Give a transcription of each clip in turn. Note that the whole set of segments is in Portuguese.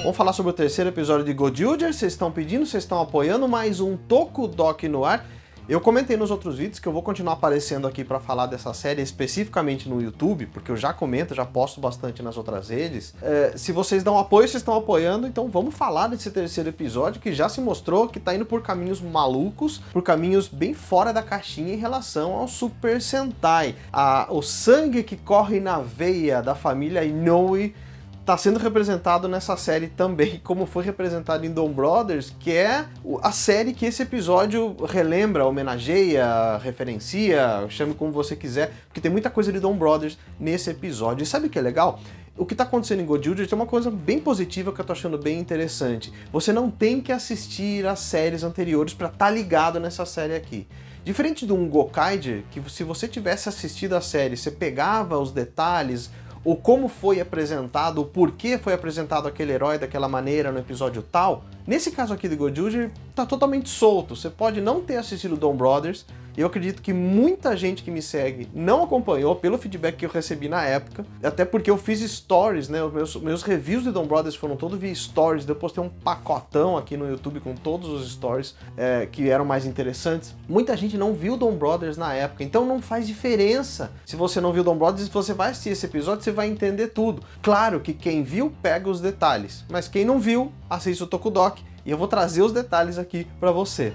Vamos falar sobre o terceiro episódio de Gojoujers. Vocês estão pedindo, vocês estão apoiando, mais um Tokudok no ar. Eu comentei nos outros vídeos que eu vou continuar aparecendo aqui para falar dessa série especificamente no YouTube, porque eu já comento, já posto bastante nas outras redes. Se vocês dão apoio, vocês estão apoiando, então vamos falar desse terceiro episódio que já se mostrou que tá indo por caminhos malucos, por caminhos bem fora da caixinha em relação ao Super Sentai. O sangue que corre na veia da família Inoue tá sendo representado nessa série também, como foi representado em Dom Brothers, que é a série que esse episódio relembra, homenageia, referencia, chame como você quiser, porque tem muita coisa de Dom Brothers nesse episódio. E sabe o que é legal? O que tá acontecendo em Gojoujers tem uma coisa bem positiva que eu tô achando bem interessante. Você não tem que assistir as séries anteriores para estar ligado nessa série aqui. Diferente de um Gokaiger, que se você tivesse assistido a série, você pegava os detalhes, ou como foi apresentado, o porquê foi apresentado aquele herói daquela maneira no episódio tal, nesse caso aqui de Gojoujers, tá totalmente solto. Você pode não ter assistido Dom Brothers, eu acredito que muita gente que me segue não acompanhou pelo feedback que eu recebi na época, até porque eu fiz stories, né? Os meus reviews de Dom Brothers foram todos via stories, depois tem um pacotão aqui no YouTube com todos os stories que eram mais interessantes. Muita gente não viu Dom Brothers na época, então não faz diferença se você não viu Dom Brothers, se você vai assistir esse episódio, você vai entender tudo. Claro que quem viu pega os detalhes, mas quem não viu, assiste o Tokudok e eu vou trazer os detalhes aqui pra você.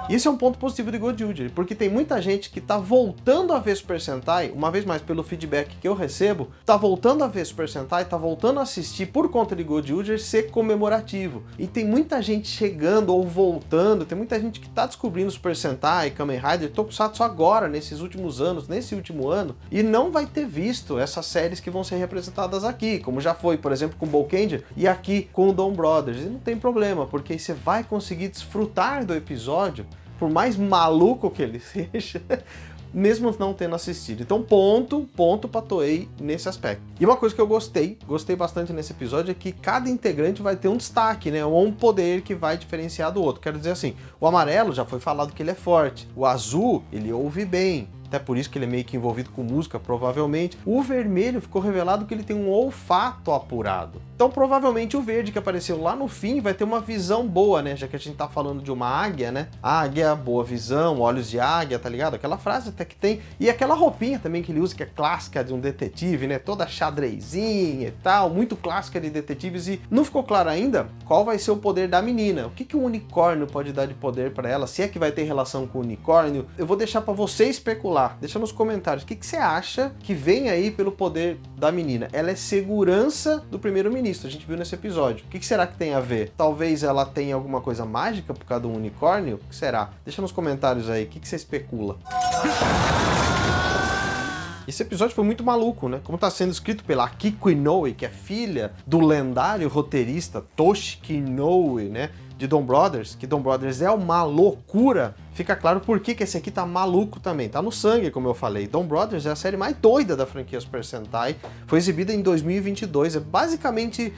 Isso é um ponto positivo de Gojoujers, porque tem muita gente que tá voltando a ver Super Sentai, uma vez mais pelo feedback que eu recebo, tá voltando a ver Super Sentai, tá voltando a assistir por conta de Gojoujers ser comemorativo. E tem muita gente chegando ou voltando, tem muita gente que tá descobrindo Super Sentai, Kamen Rider, Tokusatsu agora, nesses últimos anos, nesse último ano, e não vai ter visto essas séries que vão ser representadas aqui, como já foi, por exemplo, com Boukenger e aqui com o Dom Brothers. E não tem problema, porque você vai conseguir desfrutar do episódio, por mais maluco que ele seja, mesmo não tendo assistido. Então ponto pra Toei nesse aspecto. E uma coisa que eu gostei bastante nesse episódio é que cada integrante vai ter um destaque, né? Ou um poder que vai diferenciar do outro. Quero dizer assim, o amarelo já foi falado que ele é forte, o azul ele ouve bem, até por isso que ele é meio que envolvido com música, provavelmente. O vermelho ficou revelado que ele tem um olfato apurado. Então provavelmente o verde que apareceu lá no fim vai ter uma visão boa, né? Já que a gente tá falando de uma águia, né? Águia, boa visão, olhos de águia, tá ligado? Aquela frase até que tem. E aquela roupinha também que ele usa, que é clássica de um detetive, né? Toda xadrezinha e tal, muito clássica de detetives. E não ficou claro ainda qual vai ser o poder da menina. O que o unicórnio pode dar de poder pra ela? Se é que vai ter relação com o unicórnio? Eu vou deixar pra você especular. Deixa nos comentários. O que você acha que vem aí pelo poder da menina? Ela é segurança do primeiro-ministro. A gente viu nesse episódio. O que será que tem a ver? Talvez ela tenha alguma coisa mágica por causa do unicórnio? O que será? Deixa nos comentários aí. O que você especula? Esse episódio foi muito maluco, né? Como tá sendo escrito pela Akiko Inoue, que é filha do lendário roteirista Toshiki Inoue, né? De Dom Brothers, que Dom Brothers é uma loucura, fica claro por que esse aqui tá maluco também. Tá no sangue, como eu falei. Dom Brothers é a série mais doida da franquia Super Sentai. Foi exibida em 2022. É basicamente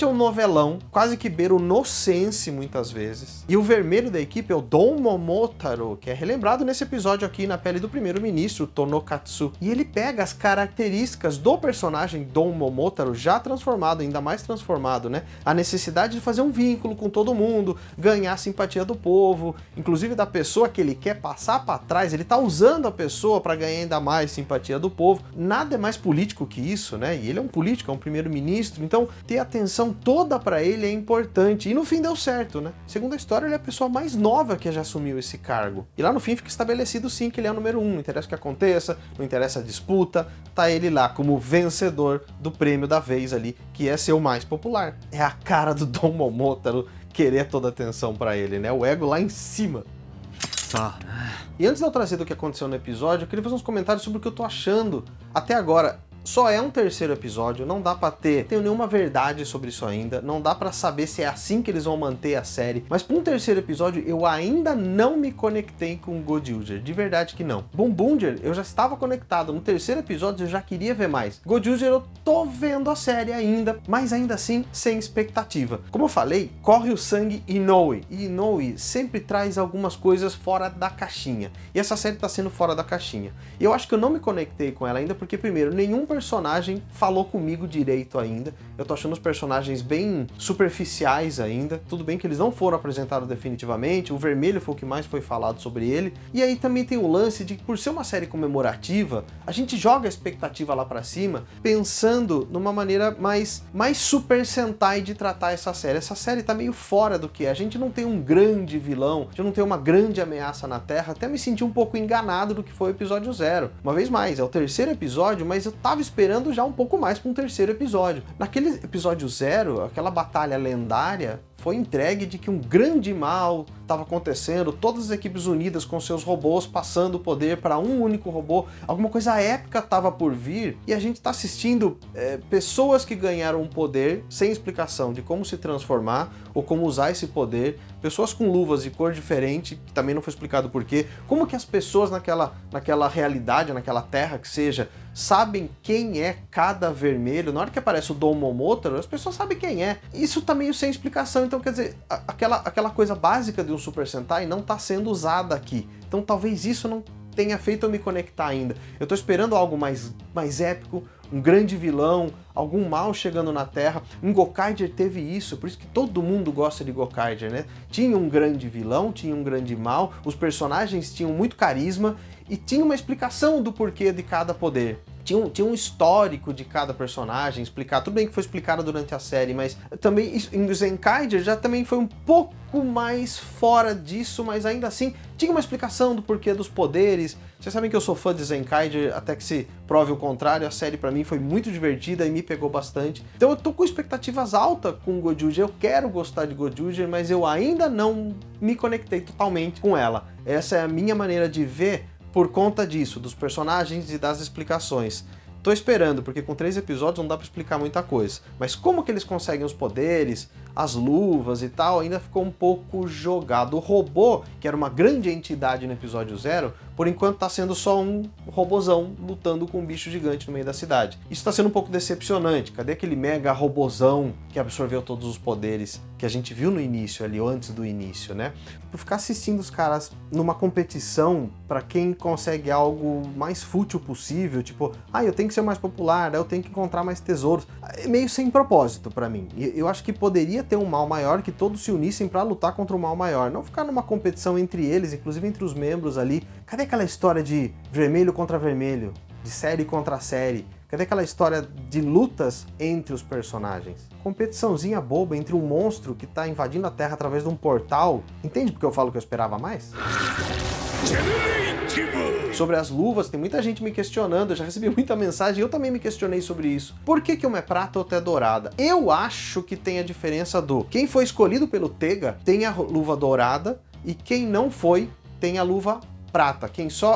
é um novelão, quase que beira o nonsense muitas vezes. E o vermelho da equipe é o Dom Momotaro, que é relembrado nesse episódio aqui na pele do primeiro-ministro, Tonokatsu. E ele pega as características do personagem Dom Momotaro já transformado, ainda mais transformado, né? A necessidade de fazer um vínculo com todo mundo, ganhar a simpatia do povo, inclusive da pessoa que ele quer passar para trás, ele tá usando a pessoa para ganhar ainda mais simpatia do povo. Nada é mais político que isso, né? E ele é um político, é um primeiro-ministro, então ter atenção toda para ele é importante. E no fim deu certo, né? Segundo a história, ele é a pessoa mais nova que já assumiu esse cargo. E lá no fim fica estabelecido sim que ele é o número 1, não interessa o que aconteça, não interessa a disputa, tá ele lá como vencedor do prêmio da vez ali, que é ser o mais popular. É a cara do Dom Momotaro querer toda a atenção pra ele, né? O ego lá em cima. E antes de eu trazer do que aconteceu no episódio, eu queria fazer uns comentários sobre o que eu tô achando até agora. Só é um terceiro episódio, não dá pra tenho nenhuma verdade sobre isso ainda, não dá pra saber se é assim que eles vão manter a série, mas pra um terceiro episódio eu ainda não me conectei com Gojoujers, de verdade que não. Bumbunger eu já estava conectado, no terceiro episódio eu já queria ver mais. Gojoujers eu tô vendo a série ainda, mas ainda assim sem expectativa. Como eu falei, corre o sangue Inoue, e Inoue sempre traz algumas coisas fora da caixinha, e essa série tá sendo fora da caixinha. E eu acho que eu não me conectei com ela ainda porque, primeiro, nenhum personagem falou comigo direito ainda. Eu tô achando os personagens bem superficiais ainda. Tudo bem que eles não foram apresentados definitivamente, o vermelho foi o que mais foi falado sobre ele. E aí também tem o lance de que, por ser uma série comemorativa, a gente joga a expectativa lá pra cima, pensando numa maneira mais Super Sentai de tratar essa série. Essa série tá meio fora do que é. A gente não tem um grande vilão, a gente não tem uma grande ameaça na Terra. Até me senti um pouco enganado do que foi o episódio 0. Uma vez mais, é o terceiro episódio, mas eu tava esperando já um pouco mais pra um terceiro episódio. Naquele episódio 0, aquela batalha lendária, foi entregue de que um grande mal estava acontecendo, todas as equipes unidas com seus robôs passando o poder para um único robô, alguma coisa épica estava por vir, e a gente está assistindo pessoas que ganharam um poder sem explicação de como se transformar ou como usar esse poder, pessoas com luvas de cor diferente, que também não foi explicado por quê, como que as pessoas naquela realidade, naquela terra que seja, sabem quem é cada vermelho. Na hora que aparece o Dom Momotaro, as pessoas sabem quem é. Isso tá meio sem explicação, então quer dizer, aquela coisa básica de um Super Sentai não tá sendo usada aqui. Então talvez isso não tenha feito eu me conectar ainda. Eu tô esperando algo mais épico, um grande vilão, algum mal chegando na Terra. Em Gokaiger teve isso, por isso que todo mundo gosta de Gokaiger, né? Tinha um grande vilão, tinha um grande mal, os personagens tinham muito carisma e tinha uma explicação do porquê de cada poder. Tinha um histórico de cada personagem explicado. Tudo bem que foi explicado durante a série, mas também em Zenkaiger já também foi um pouco mais fora disso, mas ainda assim tinha uma explicação do porquê dos poderes. Vocês sabem que eu sou fã de Zenkaiger, até que se prove o contrário. A série pra mim foi muito divertida e me pegou bastante. Então eu tô com expectativas altas com Gojuger, eu quero gostar de Gojuger, mas eu ainda não me conectei totalmente com ela. Essa é a minha maneira de ver por conta disso, dos personagens e das explicações. Tô esperando, porque com 3 episódios não dá pra explicar muita coisa. Mas como que eles conseguem os poderes, as luvas e tal, ainda ficou um pouco jogado. O robô, que era uma grande entidade no episódio 0, por enquanto tá sendo só um robozão lutando com um bicho gigante no meio da cidade. Isso tá sendo um pouco decepcionante. Cadê aquele mega robozão que absorveu todos os poderes que a gente viu no início ali, ou antes do início, né? Por ficar assistindo os caras numa competição pra quem consegue algo mais fútil possível, tipo, eu tenho que ser mais popular, eu tenho que encontrar mais tesouros. É meio sem propósito pra mim. E eu acho que poderia ter um mal maior, que todos se unissem pra lutar contra um mal maior. Não ficar numa competição entre eles, inclusive entre os membros ali. Cadê aquela história de vermelho contra vermelho? De série contra série? Cadê aquela história de lutas entre os personagens? Competiçãozinha boba entre um monstro que tá invadindo a Terra através de um portal. Entende porque eu falo que eu esperava mais? Sobre as luvas, tem muita gente me questionando, eu já recebi muita mensagem e eu também me questionei sobre isso. Por que uma é prata ou outra é dourada? Eu acho que tem a diferença do quem foi escolhido pelo Tega tem a luva dourada e quem não foi tem a luva prata.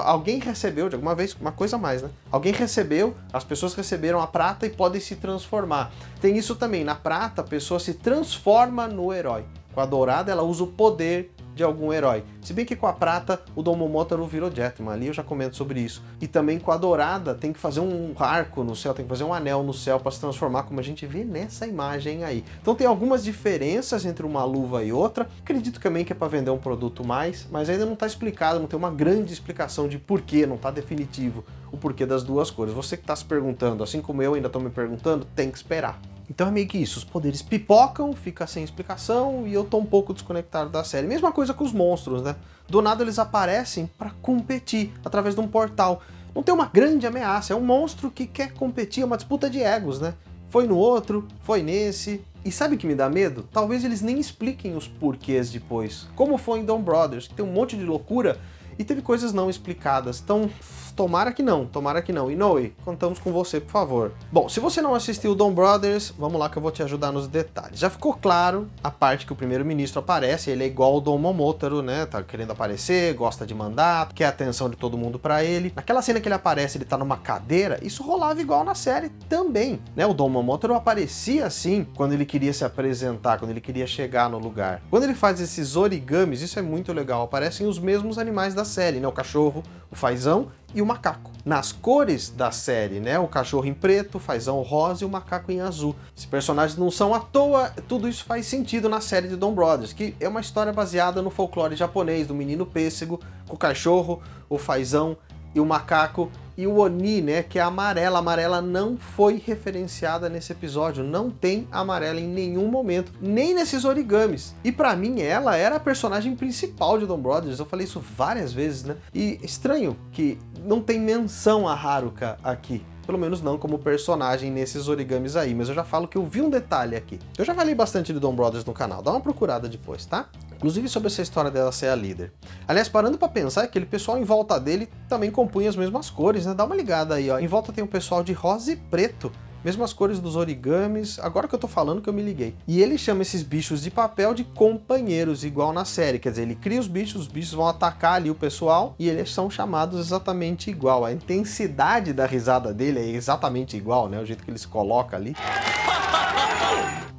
Alguém recebeu, de alguma vez, uma coisa a mais, né? Alguém recebeu, as pessoas receberam a prata e podem se transformar. Tem isso também, na prata a pessoa se transforma no herói. Com a dourada ela usa o poder de algum herói. Se bem que com a prata o Dom Momotaro virou Jetman, ali eu já comento sobre isso. E também com a dourada tem que fazer um arco no céu, tem que fazer um anel no céu para se transformar, como a gente vê nessa imagem aí. Então tem algumas diferenças entre uma luva e outra. Acredito também que é para vender um produto mais, mas ainda não está explicado, não tem uma grande explicação de porquê, não está definitivo o porquê das duas cores. Você que está se perguntando, assim como eu ainda estou me perguntando, tem que esperar. Então é meio que isso, os poderes pipocam, fica sem explicação e eu tô um pouco desconectado da série. Mesma coisa com os monstros, né? Do nada eles aparecem para competir através de um portal. Não tem uma grande ameaça, é um monstro que quer competir, é uma disputa de egos, né? Foi no outro, foi nesse. E sabe o que me dá medo? Talvez eles nem expliquem os porquês depois. Como foi em Dom Brothers, que tem um monte de loucura e teve coisas não explicadas. Então, tomara que não, tomara que não. Inoue, contamos com você, por favor. Bom, se você não assistiu Dom Brothers, vamos lá que eu vou te ajudar nos detalhes. Já ficou claro a parte que o primeiro-ministro aparece, ele é igual o Dom Momotaro, né? Tá querendo aparecer, gosta de mandar, quer a atenção de todo mundo pra ele. Naquela cena que ele aparece, ele tá numa cadeira, isso rolava igual na série também, né? O Dom Momotaro aparecia assim quando ele queria se apresentar, quando ele queria chegar no lugar. Quando ele faz esses origamis, isso é muito legal, aparecem os mesmos animais da série, né? O cachorro, o fazão e o macaco. Nas cores da série, né? O cachorro em preto, o fazão rosa e o macaco em azul. Esses personagens não são à toa, tudo isso faz sentido na série de Dom Brothers, que é uma história baseada no folclore japonês, do menino pêssego, com o cachorro, o fazão e o macaco E o Oni, né, que é a amarela. A amarela não foi referenciada nesse episódio. Não tem amarela em nenhum momento, nem nesses origamis. E pra mim, ela era a personagem principal de Dom Brothers. Eu falei isso várias vezes, né? E estranho que não tem menção a Haruka aqui. Pelo menos não como personagem nesses origamis aí, mas eu já falo que eu vi um detalhe aqui. Eu já falei bastante de Dom Brothers no canal, dá uma procurada depois, tá? Inclusive sobre essa história dela ser a líder. Aliás, parando pra pensar, aquele pessoal em volta dele também compunha as mesmas cores, né? Dá uma ligada aí, ó. Em volta tem um pessoal de rosa e preto. Mesmas cores dos origamis, agora que eu tô falando que eu me liguei. E ele chama esses bichos de papel de companheiros, igual na série. Quer dizer, ele cria os bichos vão atacar ali o pessoal e eles são chamados exatamente igual. A intensidade da risada dele é exatamente igual, né? O jeito que ele se coloca ali.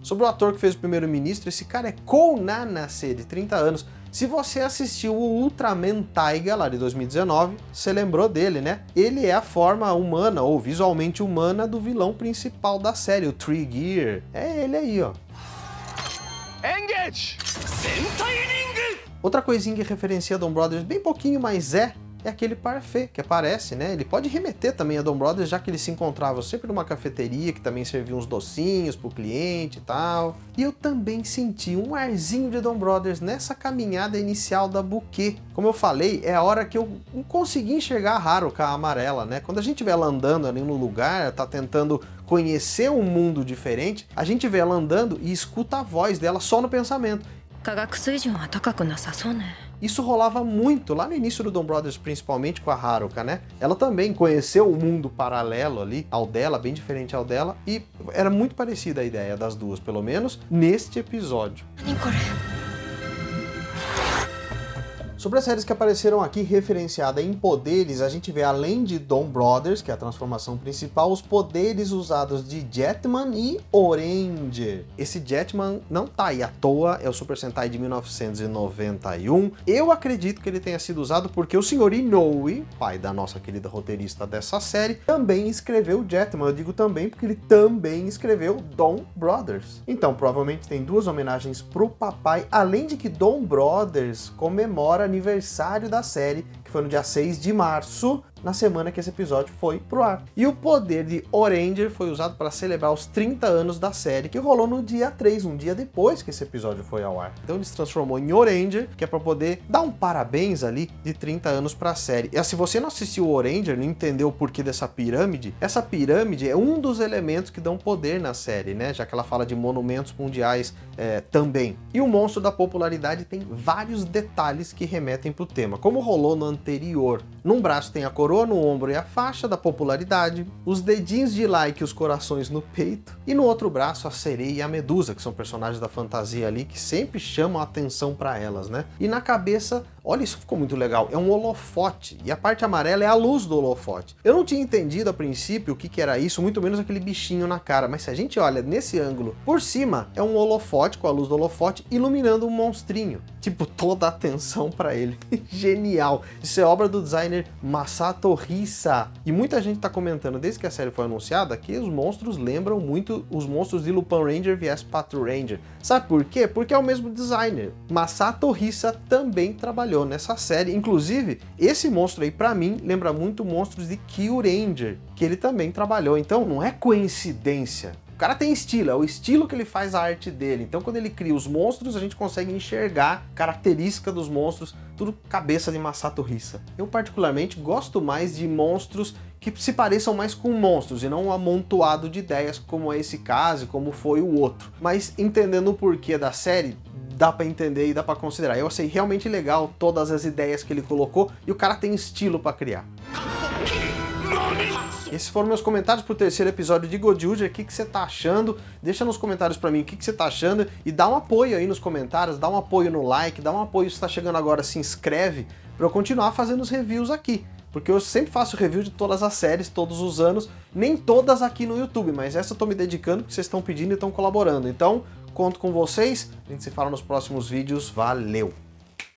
Sobre o ator que fez o primeiro-ministro, esse cara é Kou Nanase, de 30 anos. Se você assistiu o Ultraman Taiga, lá de 2019, você lembrou dele, né? Ele é a forma humana, ou visualmente humana, do vilão principal da série, o Tree Gear. É ele aí, ó. Engage! Outra coisinha que referencia Dom Brothers bem pouquinho, mas é aquele parfait que aparece, né? Ele pode remeter também a Dom Brothers, já que eles se encontravam sempre numa cafeteria que também servia uns docinhos pro cliente e tal. E eu também senti um arzinho de Dom Brothers nessa caminhada inicial da Buquê. Como eu falei, é a hora que eu consegui enxergar a Haruka amarela, né? Quando a gente vê ela andando ali no lugar, tá tentando conhecer um mundo diferente, a gente vê ela andando e escuta a voz dela só no pensamento. Isso rolava muito lá no início do Dom Brothers, principalmente com a Haruka, né? Ela também conheceu o mundo paralelo ali, ao dela, bem diferente ao dela, e era muito parecida a ideia das duas, pelo menos neste episódio. Sobre as séries que apareceram aqui referenciada em poderes, a gente vê, além de Dom Brothers, que é a transformação principal, os poderes usados de Jetman e Oranger. Esse Jetman não tá aí à toa, é o Super Sentai de 1991. Eu acredito que ele tenha sido usado porque o Sr. Inoue, pai da nossa querida roteirista dessa série, também escreveu Jetman. Eu digo também porque ele também escreveu Dom Brothers. Então, provavelmente tem duas homenagens pro papai, além de que Dom Brothers comemora aniversário da série, que foi no dia 6 de março, na semana que esse episódio foi pro ar. E o poder de Oranger foi usado para celebrar os 30 anos da série, que rolou no dia 3, um dia depois que esse episódio foi ao ar. Então ele se transformou em Oranger, que é para poder dar um parabéns ali de 30 anos para a série. E se você não assistiu o Oranger, não entendeu o porquê dessa pirâmide, essa pirâmide é um dos elementos que dão poder na série, né? Já que ela fala de monumentos mundiais também. E o monstro da popularidade tem vários detalhes que remetem pro tema, como rolou no anterior. Num braço tem a coroa, no ombro e a faixa da popularidade, os dedinhos de like e os corações no peito, e no outro braço a sereia e a medusa, que são personagens da fantasia ali que sempre chamam a atenção para elas, né? E na cabeça, olha, isso ficou muito legal, é um holofote, e a parte amarela é a luz do holofote. Eu não tinha entendido a princípio o que era isso, muito menos aquele bichinho na cara, mas se a gente olha nesse ângulo por cima, é um holofote com a luz do holofote iluminando um monstrinho. Tipo, toda a atenção para ele. Genial! Isso é obra do designer Masato Risa. E muita gente tá comentando, desde que a série foi anunciada, que os monstros lembram muito os monstros de Lupin Ranger vs Patrol Ranger. Sabe por quê? Porque é o mesmo designer. Masato Risa também trabalhou nessa série. Inclusive, esse monstro aí, pra mim, lembra muito monstros de Kyuranger, que ele também trabalhou. Então, não é coincidência. O cara tem estilo, é o estilo que ele faz a arte dele. Então quando ele cria os monstros, a gente consegue enxergar característica dos monstros, tudo cabeça de Masato Risa. Eu particularmente gosto mais de monstros que se pareçam mais com monstros e não um amontoado de ideias como é esse caso e como foi o outro. Mas entendendo o porquê da série, dá pra entender e dá pra considerar. Eu achei realmente legal todas as ideias que ele colocou e o cara tem estilo pra criar. Esses foram meus comentários pro terceiro episódio de Gojoujou. O que você tá achando? Deixa nos comentários pra mim o que você tá achando e dá um apoio aí nos comentários, dá um apoio no like, dá um apoio se tá chegando agora, se inscreve pra eu continuar fazendo os reviews aqui. Porque eu sempre faço review de todas as séries, todos os anos, nem todas aqui no YouTube, mas essa eu tô me dedicando porque vocês estão pedindo e estão colaborando. Então, conto com vocês, a gente se fala nos próximos vídeos, valeu!